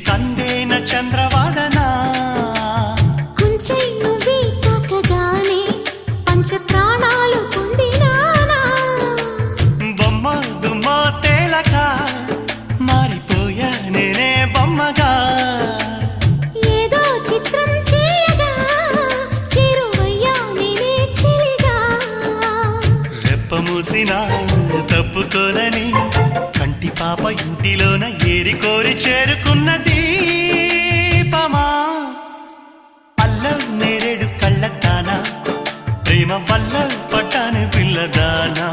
కందేన చంద్రవాదన కొంచెం నువ్వే తాకగానే పంచ ప్రాణాలు పొందినానా బొమ్మ దుమ్మ తేలక మారిపోయా నేనే బొమ్మగా ఏదో చిత్రం చేయగా చేరువయ్యా నేనే చిలిగా రెప్ప మూసిన తప్పుకోనని కంటి పాప ఇంటిలోన ఏరి కోరి చేరుకున్న దీపమా అల్లం నేరేడు కళ్ళతానా ప్రేమ వల్ల పట్టాని పిల్లదానా